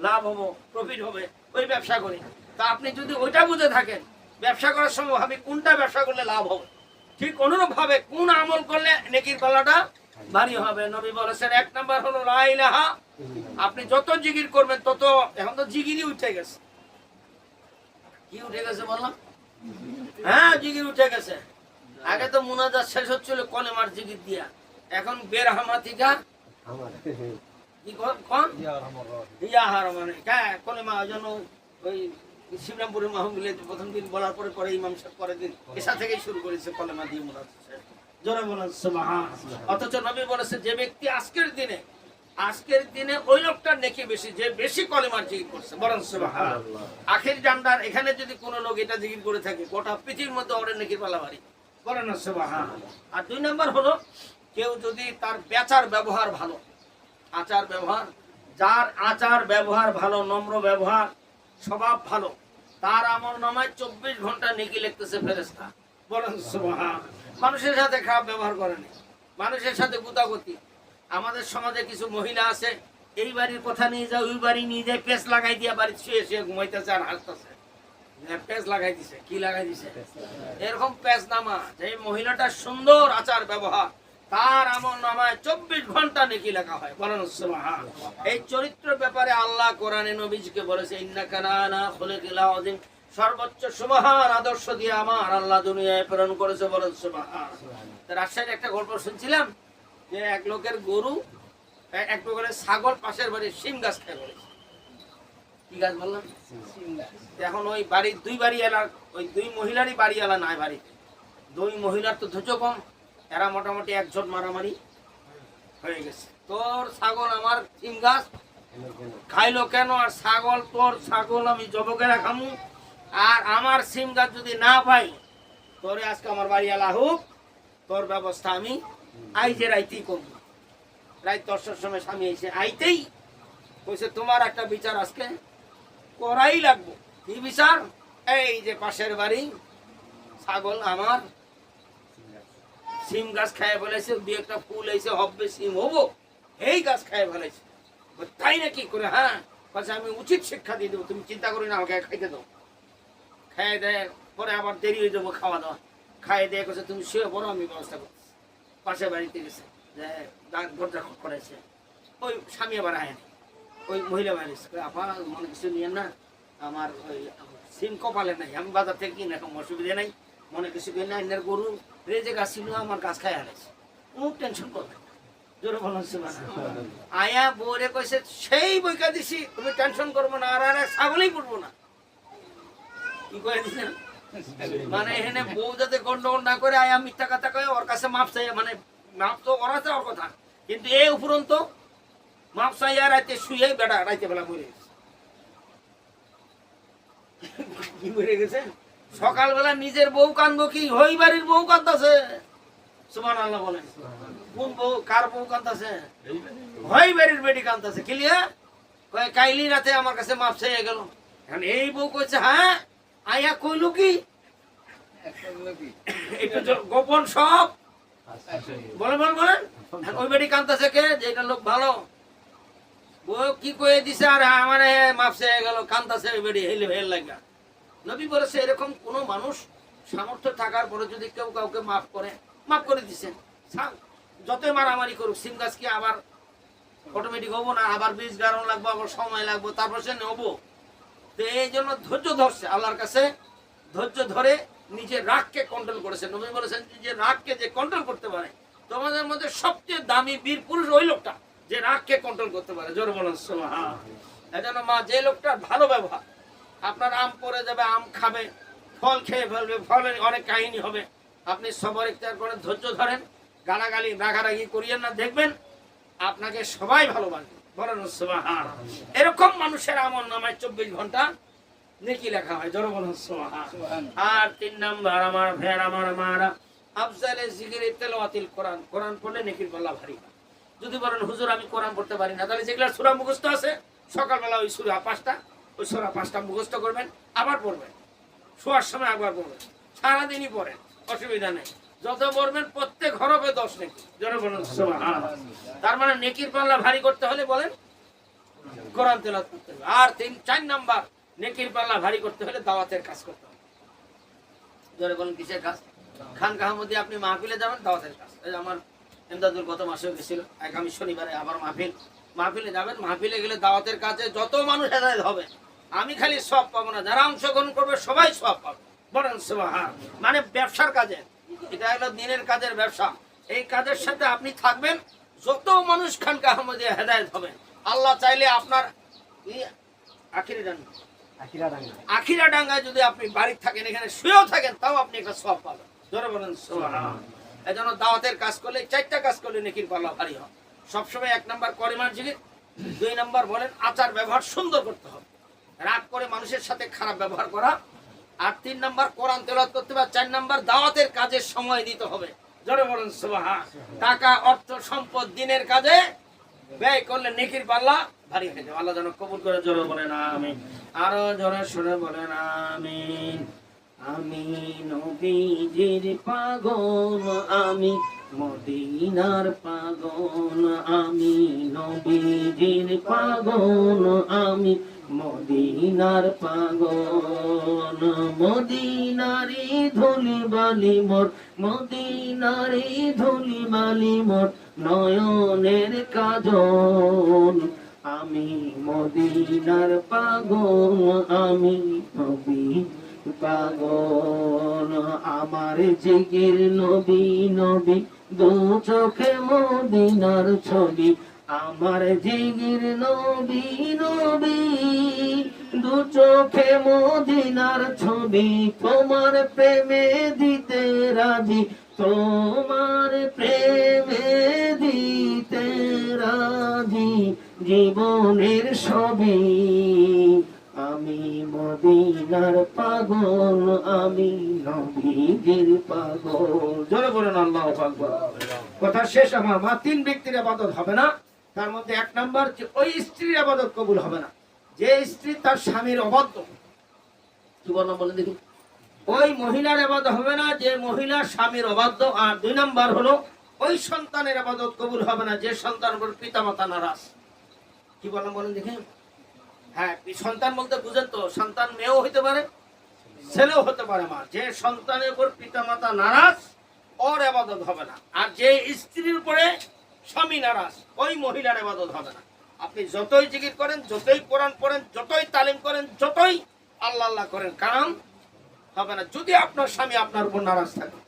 লাভ হবো, প্রফিট হবে, ওই ব্যবসা করি। তা আপনি যদি ওইটা বুঝে থাকেন, ব্যবসা করার সময় ভাবি কোনটা ব্যবসা করলে লাভ হবে, ঠিক অনুরূপ ভাবে কোন আমল করলে নেকির পাল্লাটা ভারী হবে। নবী বলেছেন 1 নাম্বার হলো লা ইলাহা। আপনি যত জিকির করবেন তত, এখন তো জিকিরই উঠে গেছে। কি উঠে গেছে বললাম? হ্যাঁ জিকির উঠে গেছে। আগে তো মুনাজাত শেষ হচ্ছিল কলেমার জিকির দিয়া, এখন বের হামাতিকা কি কোন ইয়া হার মানে কলেমা। যেন ওই শিবরামপুরের মাহফিলে প্রথম দিন বলার পরে পরে ইমাম সাহেব পরের দিন এসা থেকেই শুরু করেছে কলেমা দিয়ে মুনাজাত। জোরে বলেন সুবহান। অথচ নবী বলেছে যে ব্যক্তি আজকের দিনে ওই লোকটার নেকি বেশি যে বেশি কলেমার জিকির করছে। বলেন সুবহান। আখির জান্নার এখানে যদি কোনো লোক এটা জিকির করে থাকে, গোটা পৃথিবীর মধ্যে ওর নেকির পাল্লা ভারী। বলেন না সুবহান। আর 2 নাম্বার হলো কেউ যদি তার বেচার ব্যবহার ভালো, আচার ব্যবহার, যার আচার ব্যবহার ভালো, নম্র ব্যবহার, স্বভাব ভালো, তার আমল নামায় 24 ঘন্টা নেকি লিখতেছে ফেরেশতা। বলেন সুবহান। মানুষের সাথে খারাপ ব্যবহার করেনি, মানুষের সাথে গুতাগুতি। আমাদের সমাজে কিছু মহিলা আছে, এই বাড়ির কথা নিয়ে যায়, ওই বাড়ি নিয়ে যায়, পেঁচ লাগাই দিয়া বাড়ি শুয়ে শুয়ে ঘুমাইতেছে আর হাসতেছে। পেঁচ লাগাই দিছে, কি লাগাই দিছে? এরকম পেঁচ নামা। যে মহিলাটা সুন্দর আচার ব্যবহার, তার আমল নামায় 24 ঘন্টা নেকি লেখা হয়। বলেন সুবহান। এই চরিত্র ব্যাপারে আল্লাহ কোরআনে নবীজিকে বলেছে ইন্নাকা লা খুলিকিল আযীম, সর্বোচ্চ সুবহান আদর্শ দিয়ে আমার আল্লাহ দুনিয়ায় প্রেরণ করেছে। বলেন সুবহান। রাজশাহীর একটা গল্প শুনছিলাম যে এক লোকের গরু, এক লোকের ছাগল পাশের বাড়ির শিম গাছ খেয়ে পড়েছে। কি গাছ বললাম? শিম গাছ। এখন ওই বাড়ির ওই 2 মহিলারই বাড়িওয়ালা নাই বাড়িতে। 2 মহিলার তো ধৈর্য কম, এরা মোটামুটি একজন মারামারি হয়ে গেছে। তোর ছাগল আমার শিম গাছ খাইলো কেন? আর ছাগল তোর ছাগল আমি জবকেরা খামু, আর আমার সিম গাছ যদি না পাই, তোরে আজকে আমার বাড়িওয়ালা হোক, তোর ব্যবস্থা আমি আইজে রাইতেই করবো। রাত 10টার সময় স্বামী এসে আইতেই কইছে তোমার একটা বিচার আজকে করাই লাগবো। কি বিচার? এই যে পাশের বাড়ি ছাগল আমার সিম গাছ খাইয়ে ফেলেছে, 2-1টা ফুল এসে হবে সিম হবো, এই গাছ খাইয়ে ফেলেছে। তাই নাকি? করে হ্যাঁ, আমি উচিত শিক্ষা দিয়ে দেবো, তুমি চিন্তা করি না, আমাকে খাইতে দাও। খাইয়ে দেয় পরে আবার দেরি হয়ে যাবো খাওয়া দাওয়া। খাইয়ে দিয়ে করছে তুমি শুয়ে পড়ো, আমি ব্যবস্থা করছি। পাশে বাড়িতে গেছে, দরজা করেছে, ওই স্বামী আবার আয়নি, ওই মহিলা বাড়িছে, আপা মনে কিছু নিয়েন না, আমার ওই সিম কপালে নাই, আমি বাজার থেকে কিনে এখন অসুবিধা নাই, মনে কিছু কিনে না, এনার গরু রেজে গাছ ছিল, আমার গাছ খাই আনেছে, কোনো টেনশন করবে। জোরে বলুন সুবহান। আয়া বউরে কইছে সেই বইকা দিছি, তুমি টেনশন করবো না, আর ছাগলই করবো না। কি করে দিছেন? মানে এখানে বউ যাতে গন্ডগোল না করে আয়া মিথ্যা কথা কয়ে ওর কাছে মাপ চাই, মানে মাপ তো ওরা ওর কথা, কিন্তু এই উপরন্ত মাপ চাইয়া রাইতে শুয়ে বেড়া রাইতে বেলা মরে গেছে। কি মরে গেছে? সকালবেলা নিজের বউ কান্দবো কি হই বাড়ির বউ কান্দাছে? সুবহানাল্লাহ বলেন। কোন বউ, কার বউ কান্দাছে? হই বাড়ির বেটি কান্দাছে। ক্লিয়ার? কয় কাইলি রাতে আমার কাছে মাপ চেয়ে গেল। এখন এই বউ কইছে হ্যাঁ আইয়া কইলো কি একটু গোপন সব বলেন বলেন বলেন। ওই বেটি কান্দাছে কে? যে এটা লোক ভালো বউ কি কয়ে দিছে আর আমার মাপ চেয়ে গেল কান্দাছে ওই বেটি হেলে হেল লাগা। নবী বলেছে এরকম কোন মানুষ সামর্থ্য থাকার পরে যদি কেউ কাউকে মাফ করে, মাফ করে দিচ্ছেন, যতই মারামারি করুক সিম গাছ কি আবার অটোমেটিক হবো না? আবার বীজ গাড়ন লাগবো, আবার সময় লাগবো, তারপর সে নেবো। তো এই জন্য ধৈর্য ধরছে আল্লাহর কাছে, ধৈর্য ধরে নিজের রাগকে কন্ট্রোল করেছে। নবী বলেছেন যে রাগকে যে কন্ট্রোল করতে পারে তোমাদের মধ্যে সবচেয়ে দামি বীর পুরুষ ওই লোকটা যে রাগকে কন্ট্রোল করতে পারে। জোরে বলেন সুবহানাল্লাহ। এজন্য মা যে লোকটার ভালো ব্যবহার, আপনার আম পড়ে যাবে, আম খাবে, ফল খেয়ে ফেলবে, ফলের অনেক কাহিনী হবে, আপনি সবর ইখতিয়ার করেন, ধৈর্য ধরেন, গালাগালি রাগারাগি করিয়েন না, দেখবেন আপনাকে সবাই ভালোবাসবে। বলেন সুবহানাল্লাহ। এরকম মানুষের আমল নামায় 24 ঘন্টা নেকি লেখা হয়। জোরে বলেন সুবহানাল্লাহ। আর 3 নাম্বার আমার ভাইয়ের আমার মারা আফজালে জিকিরে তেলাওয়াতিল কোরআন। কোরআন পড়লে নেকির পাল্লা ভারী। যদি বলেন হুজুর আমি কোরআন পড়তে পারি না, তাহলে যেগুলা সূরা মুখস্থ আছে সকালবেলা ওই সূরা 5টা, ওই সূরা 5টা মুখস্থ করবেন, আবার পড়বেন, শোয়ার সময় আবার পড়বেন, সারাদিনই পড়েন, অসুবিধা নেই। যত পড়বেন প্রত্যেক হরফে 10 নেকি। জোরে বলেন সুবহানাল্লাহ। তার মানে নেকির পাল্লা ভারী করতে হলে বলেন কোরআন তেলাওয়াত করতে হবে। আর 4 নাম্বার নেকির পাল্লা ভারী করতে হলে দাওয়াতের কাজ করতে হবে। জোরে বলেন কিসের কাজ? খানকাহের মধ্যে আপনি মাহফিলে যাবেন, দাওয়াতের কাজ। এই আমার এমদাদুল গত মাসেও গেছিল, আগামী শনিবারে আবার মাহফিলে যাবেন। মাহফিলে গেলে দাওয়াতের কাজে যত মানুষ হেদায়েত হবে, আমি খালি সব পাবো না, যারা অংশগ্রহণ করবে সবাই সব পাবে। বলেন সুবহানাল্লাহ। মানে ব্যবসার কাজে, এটা হলো দিনের কাজের ব্যবসা। এই কাজের সাথে আপনি থাকবেন, যত মানুষ খানকাহের মধ্যে হেদায়েত হবে, আল্লাহ চাইলে আপনার আখিরা ডাঙ্গায় যদি আপনি বাড়ি থাকেন, এখানে শুয়েও থাকেন, তাও আপনি একটা সওয়াব পাবেন। জোরে বলেন সুবহানাল্লাহ। এজন্য দাওয়াতের কাজ করলে 4টা কাজ করলে নেকির পাল্লা ভারী হয়। সবসময় 1 নাম্বার কলিমার জিকির, 2 নাম্বার বলেন আচার ব্যবহার সুন্দর করতে হবে, রাগ করে মানুষের সাথে খারাপ ব্যবহার করা, আর 3 নাম্বার কোরআন তেলাওয়াত করতে হবে, 4 নাম্বার দাওয়াতের কাজে সময় দিতে হবে। জোরে বলেন সুবহানাল্লাহ। টাকা, অর্থ, সম্পদ দিনের কাজে ব্যয় করলে নেকির পাল্লা ভারী হয়ে যাবে। আল্লাহ যেন কবুল করে। জোরে বলেন আমিন। আরো জোরে সরে বলেন আমিন। আমি নবীজির পাগল, আমি মদিনার পাগল, আমি নবীজির পাগল, আমি মদিনার পাগল। মদিনারি ধুলি বালি মোর, মদিনারি ধুলি বালি মোর নয়নের কাজল। আমি মদিনার পাগল, আমি নবী পাগল। আমার জিকির নবী নবী, দু চোখে মদিনার ছবি। আমার জিকির নবী নবী, দু চোখে মদিনার ছবি। তোমার প্রেমে দিতে রাজি, তোমার প্রেমে দিতে রাজি, জীবনের সবই। আমি মদিনার পাগল, আমি নবীজির পাগল। জোরে বলেন আল্লাহু আকবার। কথা শেষ আমার মা। 3 ব্যক্তির ইবাদত হবে না, তার মধ্যে 1 নাম্বার যে ওই স্ত্রীর ইবাদত কবুল হবে না যে স্ত্রী তার স্বামীর অবাধ্য। কি বললাম বলেন দেখি? ওই মহিলার ইবাদত হবে না যে মহিলা স্বামীর অবাধ্য। আর 2 নাম্বার হলো ওই সন্তানের ইবাদত কবুল হবে না যে সন্তানের উপর পিতামাতা নারাজ। কি বললাম বলেন দেখি? হ্যাঁ, সন্তান বলতে বুঝেন তো, সন্তান মেয়েও হতে পারে, ছেলেও হতে পারে। মা, যে সন্তানের উপর পিতামাতা নারাজ, ওর ইবাদত হবে না। আর যে স্ত্রীর উপরে স্বামী নারাজ, ওই মহিলার ইবাদত হবে না। আপনি যতই জিকির করেন, যতই কোরআন পড়েন, যতই তালিম করেন, যতই আল্লাহ আল্লাহ করেন, কাম হবে না যদি আপনার স্বামী আপনার উপর নারাজ থাকে।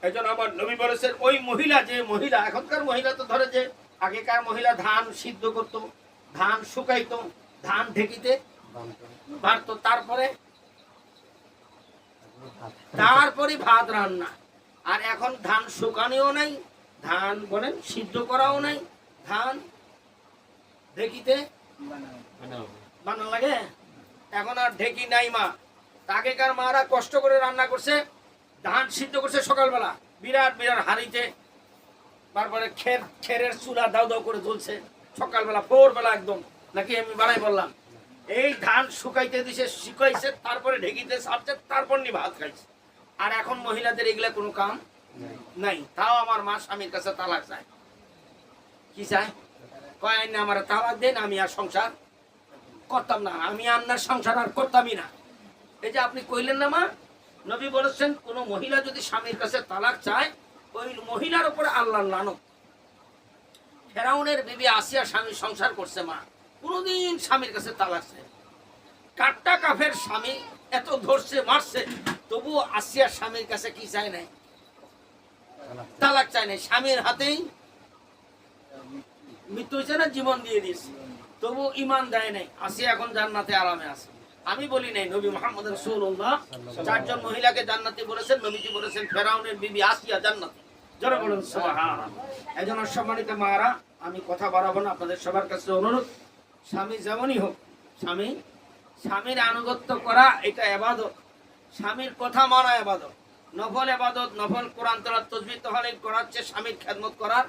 এই জন্য আমার নবী বলেছেন ওই মহিলা, যে মহিলা, এখনকার মহিলা তো ধরে যে আগেকার মহিলা ধান সিদ্ধ করতো, ধান শুকাইতো, ধান ঢেকিতে পারতো, তারপরে ভাত রান্না। আর এখন ধান শুকানিও নাই, ধান বলেন সিদ্ধ করাও নাই, ধান ঢেকিতে বানানো লাগে। এখন আর ঢেকি নাই মা, আগেকার মারা কষ্ট করে রান্না করছে, ধান সিদ্ধ করছে সকালবেলা বিরাট বিরাট হাঁড়িতে, তারপরে খেরের চুলা দাও দাও করে জ্বলছে সকালবেলা ভোরবেলা একদম, নাকি আমি বাড়াই বললাম। এই ধান শুকাইতে দিছে, শুকাইছে, তারপরে ঢেকিতে ছাড়ছে, তারপর নি ভাত খাইছে। আর এখন মহিলাদের এগুলা কোনো কাম নাই। তাও আমার মা স্বামীর কাছে তালাক চায়। কি চায়? কয় না আমার তালাক দেন, আমি আর সংসার করতাম না, আমি আপনার সংসার আর করতামই না। এই যে আপনি কইলেন না মা, নবী বলেছেন কোন মহিলা যদি স্বামীর কাছে তালাক চায়, ওই মহিলার উপরে আল্লাহর লানত। ফেরাউনের বিবি আসিয়া স্বামী সংসার করছে মা, কোনদিন স্বামীর কাছে তালাক চায়। কাট্টা কাফের স্বামী এত ধরছে মারছে, তবুও আসিয়া স্বামীর কাছে কি চায় নাই? তালাক চায় নাই। স্বামীর হাতেই মৃত্যু হয়েছে না, জীবন দিয়ে দিয়েছে, তবু ইমান দেয় নাই। আসিয়া এখন জান্নাতে আরামে আছে। আমি বলি নাই, নবী মুহাম্মদ রাসূলুল্লাহ 4 জন মহিলাকে জান্নাতি বলেছেন। নবীজি বলেছেন ফেরাউনের বিবি আসিয়া জান্নাতি। জোরে বলুন সুবহানাল্লাহ। এজন্য সম্মানিত মারা, আমি কথা বাড়াবো না, আপনাদের সবার কাছে অনুরোধ, স্বামী যেমনই হোক, স্বামীর আনুগত্য করা এটা ইবাদত। স্বামীর কথা মানা ইবাদত, নফল ইবাদত, নফল কোরআন তেলাওয়াত তাসবিহ তাহলিল করার চেয়ে স্বামীর খেদমত করার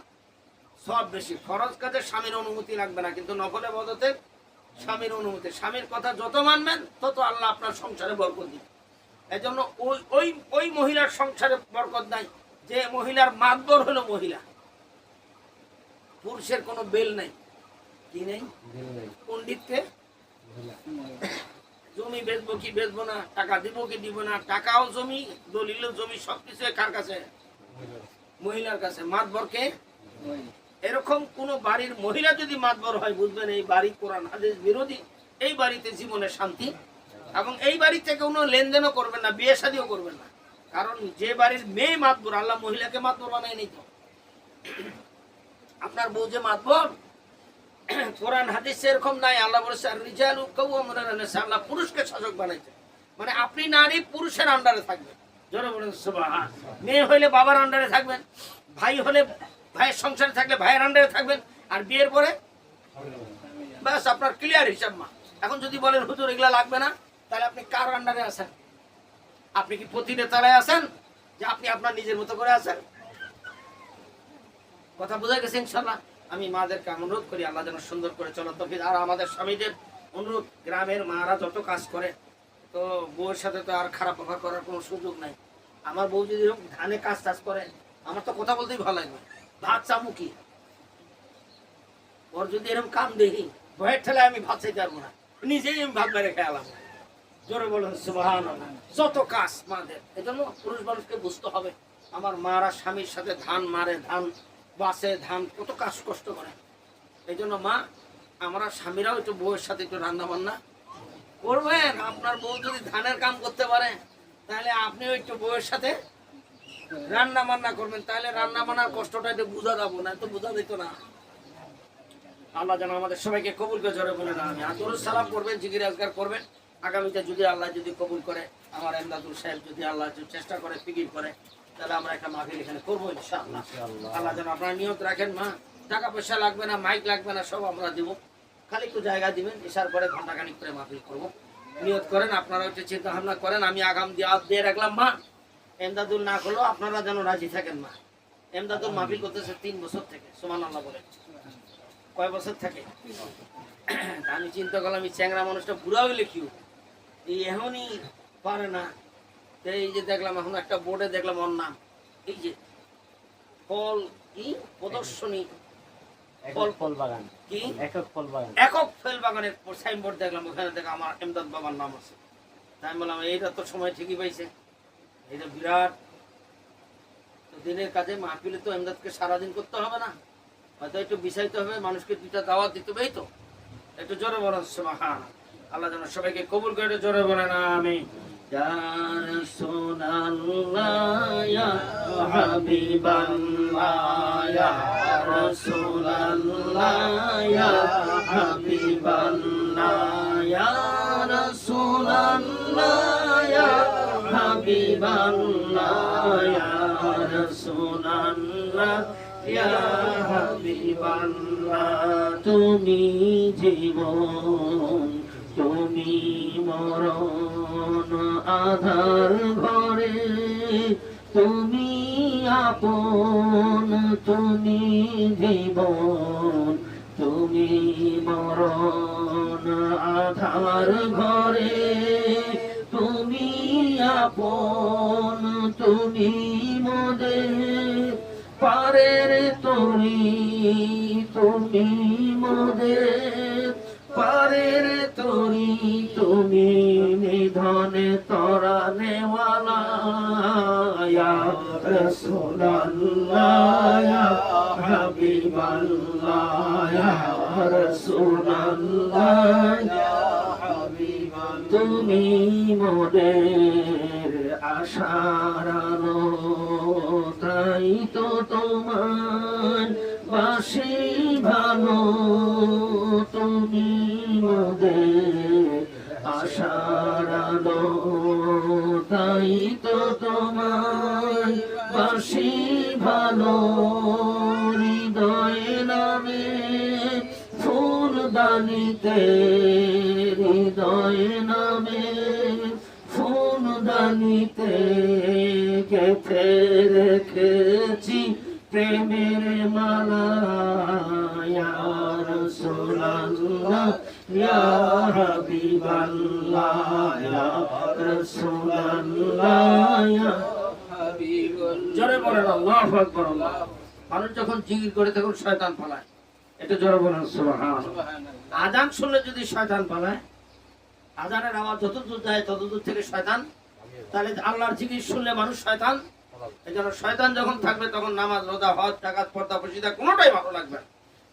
সব বেশি। ফরজ কাজে স্বামীর অনুমতি লাগবে না, কিন্তু নফল ইবাদতে স্বামীর অনুমতি। স্বামীর কথা যত মানবেন তত আল্লাহ আপনার সংসারে বরকত দিবেন। এজন্য ওই মহিলার সংসারে বরকত নাই যে মহিলার মাতবর হলো মহিলা, পুরুষের কোনো বেল নাই। কি নেই? পণ্ডিতকে জমি বেচবো কি বেচবো না, টাকা দিব কি দিব না, টাকাও জমি, দলিল জমি, সবকিছু কার কাছে? মহিলার কাছে। মাতবরকে এরকম কোন বাড়ির মহিলা যদি মাতবর হয়, বুঝবেন এই বাড়ি কোরআন হাদিস বিরোধী। এই বাড়িতে জীবনে শান্তি, এবং এই বাড়িতে কোনো লেনদেনও করবেন না, বিয়ে শাদীও করবেন না। কারণ যে বাড়ির মেয়ে মাতবর, আল্লাহ মহিলাকে মাতবর বানায় নি তো। আপনার বউ যে মাতবর, কোরআন হাদিস এরকম নাই। আল্লাহ বলেছে রিজালু কাওয়ামুনা আলান নিসা, আল্লাহ পুরুষকে শাসক বানাইছে। মানে আপনি নারী পুরুষের আন্ডারে থাকবেন। জোরে বলেন সুবহান। মেয়ে হইলে বাবার আন্ডারে থাকবেন, ভাই হলে ভাইয়ের সংসারে থাকলে ভাইয়ের আন্ডারে থাকবেন, আর বিয়ের পরে ব্যাস আপনার ক্লিয়ার হিসাব মা। এখন যদি বলেন হুজুর এগুলা লাগবে না, তাহলে আপনি কার আন্ডারে আছেন? আপনি কি পতিদের তলায় আছেন, যে আপনি আপনার নিজের মতো করে আছেন? কথা বোঝা গেছে ইনশাআল্লাহ। আমি মাদেরকে অনুরোধ করি আল্লাহ যেন সুন্দর করে চলো তৌফিক। আর আমাদের স্বামীদের অনুরোধ, গ্রামের মারা যত কাজ করে, তো বউয়ের সাথে তো আর খারাপ ব্যবহার করার কোনো সুযোগ নাই। আমার বউ যদি ধানে কাজ টাজ করে, আমার তো কথা বলতেই ভালো লাগবে, ভাত চামু কি? ওর যদি এরকম কাম দেখি, ভয়ের ঠেলায় আমি ভাত চাইতে পারবো না, নিজেই আমি ভাত মেরে খেয়ালাম। জোরে বলুন সুবহানাল্লাহ। যত কাজ মাদের, এজন্য পুরুষ মানুষকে বুঝতে হবে। আমার মারা স্বামীর সাথে ধান মারে, ধান বাসে, ধান কত কাজ কষ্ট করে। এই জন্য মা, আমরা স্বামীরাও একটু বউয়ের সাথে একটু রান্না বান্না করবেন। আপনার বউ যদি ধানের কাম করতে পারে, তাহলে আপনিও একটু বউয়ের সাথে রান্না বান্না করবেন। তাহলে রান্না বান্নার কষ্টটা একটু বুঝা যাবো না, তো বুঝা দিত না। আল্লাহ যেন আমাদের সবাইকে কবুল করে। জোরে বলে না আমি আদরুস সালাম করবেন, জিকির আজকার করবেন। আগামীতে যদি আল্লাহ যদি কবুল করে, আমার এমদাদুল সাহেব যদি আল্লাহ চেষ্টা করে, ফিকির করে, তাহলে আমরা একটা মাহফিল এখানে করবো ইনশাআল্লাহ। আল্লাহ যেন আপনারা নিয়ত রাখেন। মা, টাকা পয়সা লাগবে না, মাইক লাগবে না, সব আমরা দিব, খালি একটু জায়গা দিবেন। এসার পরে ঘন্টাখানিক করে মাহফিল করবো, নিয়ত করেন। আপনারা একটু চিন্তা ভাবনা করেন। আমি আগাম দিয়ে রাখলাম মা, এমদাদুল না করলেও আপনারা যেন রাজি থাকেন। মা, এমদাদুল মাহফিল করতেছে 3 বছর থেকে, সুবহানাল্লাহ বলে। কয় বছর থেকে? আমি চিন্তা করলাম এই চ্যাংরা মানুষটা বুড়া হইলে কি এই এখনই পারে না। এই যে দেখলাম এখন একটা বোর্ডে দেখলাম ওর নাম, এই যে ফল কি প্রদর্শনী, ফল বাগান, কি একক ফল বাগান, একক ফল বাগানের সাইনবোর্ড দেখলাম, ওখানে দেখে আমার এমদাদ বাবার নাম আছে। তাই আমি বললাম এইটা তো সময় ঠিকই পাইছে, এটা বিরাট দিনের কাজে। মাহফিলে তো এমদাদকে সারাদিন করতে হবে না, হয়তো একটু বিষাইতে হবে, মানুষকে 2টা দাওয়াত দিতে হবে। তো একটু জোরে বলেন সুবহান। আল্লাহ যেন সবাইকে কবুল করে। জোরে বলেন আমিন। ইয়া রাসূলুল্লাহ ইয়া হাবিবাল্লাহ ইয়া রাসূলুল্লাহ ইয়া হাবিবাল্লাহ ইয়া রাসূলুল্লাহ ইয়া হাবিবাল্লাহ ইয়া রাসূলুল্লাহ ইয়া হাবিবাল্লাহ। তুমি জীবন তুমি মরণ আধার ঘরে, তুমি আপন, তুমি জীবন, তুমি মরণ আধার ঘরে, তুমি আপন, তুমি মোদের পারের তরি, তুমি মোদের পারের তরি, তুমি নিধনে তরানেওয়ালা, ইয়া রাসূলুল্লাহ ইয়া হাবিবাল্লাহ ইয়া রাসূলুল্লাহ ইয়া হাবিবাল্লাহ, তুমি মোদের আশার আলো, তাই তো তোমার বাসি ভালো, তুমি মোদের আশার আলো, তাই তো তোমার বাসি ভালো, হৃদয় নামে ফুলদানিতে, হৃদয় নামে ফুলদানিতে গেঁথে রেখেছি প্রেমের মালা, ইয়া রাসূলুল্লাহ ইয়া হাবিবাল্লাহ ইয়া রাসূলুল্লাহ ইয়া হাবিবাল্লাহ। জোরে বলেন আল্লাহু আকবার। আল্লাহ। মানুষ যখন জিকির করে তখন শয়তান পালায়, এটা জোরে বলেন সুবহানাল্লাহ। আযান শুনলে যদি শয়তান পালায়, আযানের আওয়াজ যতদূর যায় ততদূর থেকে শয়তান, তাহলে আল্লাহর জিকির শুনলে মানুষ শয়তান, এজন্য শয়তান যখন থাকবে তখন নামাজ, রোজা, হজ, যাকাত, পর্দা, প্রশিদা কোনোটাই ভালো লাগবে।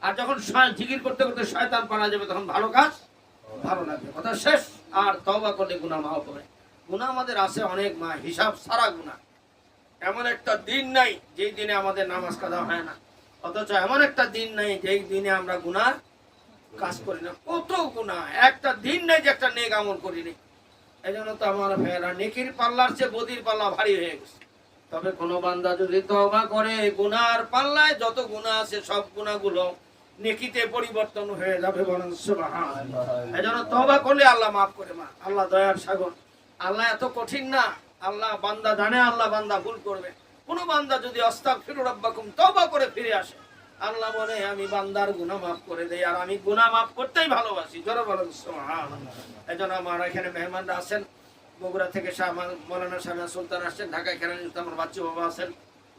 আর যখন জিকির করতে করতে শয়তান পালা যাবে তখন ভালো কাজ ভালো লাগবে। কথা শেষ। আর তওবা করলে গুনাহ মাফ হবে। গুনাহ আমাদের আছে অনেক, মা হিসাব সারা গুনাহ। এমন একটা দিন নাই যেই দিনে আমাদের নামাজ কাজা হয় না, অথচ এমন একটা দিন নাই যেই দিনে আমরা গুনাহ কাজ করি না। কত গুনাহ, একটা দিন নাই যে একটা নেক আমল করিনি। এই জন্য তো আমার ভাইয়েরা নেকির পাল্লার চেয়ে বদির পাল্লা ভারী হয়ে গেছে। তবে কোনো বান্দা যদি তওবা করে, গুনার পাল্লায় যত গুনাহ আছে সব গুনাহগুলো নেকিতে পরিবর্তন হয়ে যাবে। বলেন সুবহানাল্লাহ। এজন্য তওবা করলে আল্লাহ মাফ করে। মা আল্লাহ দয়ার সাগর, আল্লাহ এত কঠিন না। আল্লাহ বান্দা জানে আল্লাহ বান্দা ভুল করবে। কোন বান্দা যদি আস্তাগফিরু রাব্বাকুম তওবা করে ফিরে আসে, আল্লাহ বলে আমি বান্দার গুনাহ মাফ করে দেই, আর আমি গুনাহ মাফ করতেই ভালোবাসি। জোরে বলেন সুবহানাল্লাহ। এজন্য আমার এখানে মেহমানরা আছেন, বগুড়া থেকে মৌলানা শামিয়া সুলতান আসছেন, ঢাকায় খেরানি আমার বাচ্চু বাবা আছেন,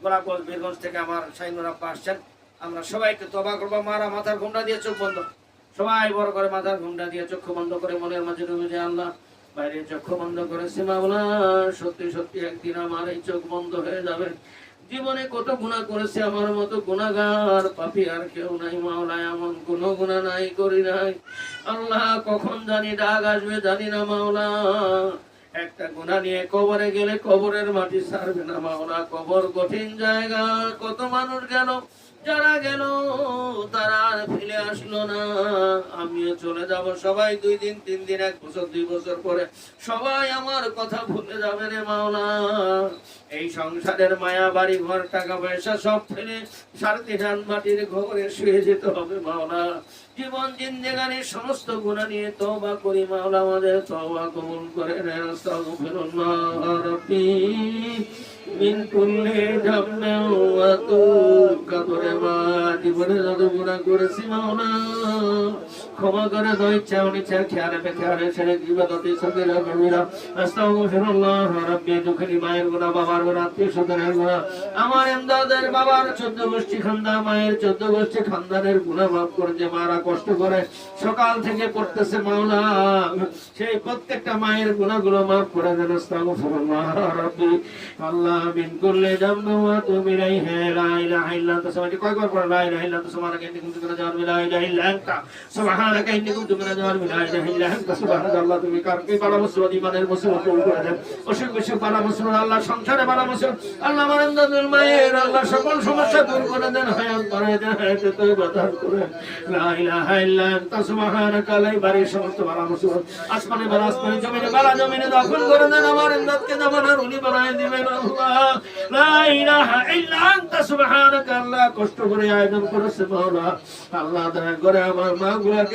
গোলাপগঞ্জ বীরগঞ্জ থেকে আমার শাহিনুর আব্বা আসছেন। আমরা সবাই একটু তওবা করবো। মারা মাথার ঘুমটা দিয়ে চোখ বন্ধ, সবাই বড় করে মাথার ঘুমটা দিয়ে চক্ষু বন্ধ করে মনের মাঝে ডুবে যায় আল্লাহ, বাইরে চক্ষু বন্ধ করেছি মাওলা, সত্যি সত্যি একদিন আমার এই চোখ বন্ধ হয়ে যাবে। জীবনে কত গুনাহ করেছে, আমার মতো গুনাহগার পাপী আর কেউ নাই মাওলা, এমন কোনো গুনাহ নাই করি নাই আল্লাহ। কখন জানি ডাক আসবে জানি না মাওলা, একটা গুনাহ নিয়ে কবরে গেলে কবরের মাটি ছাড়বে না মাওলা। কবর কঠিন জায়গা, কত মানুষ গেল, যারা গেল তারা আর ফিরে আসলো না। আমিও চলে যাব, সবাই 2 দিন 3 দিন 1 বছর 2 বছর পরে সবাই আমার কথা ভুলে যাবে রে মাওলা। এই সংসারের মায়া, বাড়ি ঘর, টাকা পয়সা সব ফেলে 3.5 মাটির ঘরে শুয়ে যেতে হবে মাওলা। জীবন জিন্দেগানির সমস্ত গুনাহ নিয়ে তওবা করি মাওলা, আমাদের তওবা কবুল করে নেন। আস্তাগফিরুল্লাহ রাব্বি মিন কুল্লি যামবিন ওয়া তুব। কবরে মা জীবনে যত গুনাহ করেছি মাওলা ক্ষমা করে দাও, ইচ্ছা অনিচ্ছা খেয়ালে বেখেয়ালে ছেড়ে ইবাদতে সগীরা কবিরা। আস্তাগফিরুল্লাহ রাব্বি। দুঃখিনী মায়ের গুনাহ, বাবার গুনাহ, আত্মীয় স্বজনের গুনাহ, আমার এমদাদের বাবার 14 গোষ্ঠী খানদান, মায়ের 14 গোষ্ঠী খানদানের গুনাহ মাফ করে। যে মারা কষ্ট করে সকাল থেকে পড়তেছে মাওলা, সেই প্রত্যেকটা মায়ের গুনাহগুলো মাফ করে দেন। আস্তাগফিরুল্লাহ রাব্বি। আল্লাহ মিন কুল্লি যামবিন ওয়া তুব ইলাইহি, লা ইলাহা ইল্লা আনতা। সবাই কয়বার পড়ে লা ইলাহা ইল্লা আনতা সুবহানাকা ইন্নী কুনতু মিনাজ জালিমিন, লা ইলাহা ইল্লা আনতা সুবহানাকা ইন্নী কুনতু মিনাজ জালিমিন, লা ইলাহা ইল্লা আনতা সুবহানাকা। আল্লাহ তুমি কারকে বালা মুসিবত, ইমানের মুসিবত দূর করে দেন। অসুখ বিসুখ বালা মুসিবত, আল্লাহ সংসারে বালা মুসিবত, আল্লাহ আমার এমদাদুল মায়ের আল্লাহ সকল সমস্যা দূর করে দেন। হায়াত বাড়ায় দেন, হায়াতে তওবা দান করেন। লা ইলাহা ইল্লা আনতা সুবহানাকা। লাই বাড়ির সমস্ত বালা মুসিবত, আসমানে বালা আসমানে, জমিনে বালা জমিনে দখল করে দেন। আমার এমদাদকে জামানার উনি বানায় দিবেন আল্লাহ। লা ইলাহা ইল্লা আনতা সুবহানাকা। আল্লাহ কষ্ট করে আয়োজন করেছে মাওলা, আল্লাহ দয়া করে আমার মা গুলাকে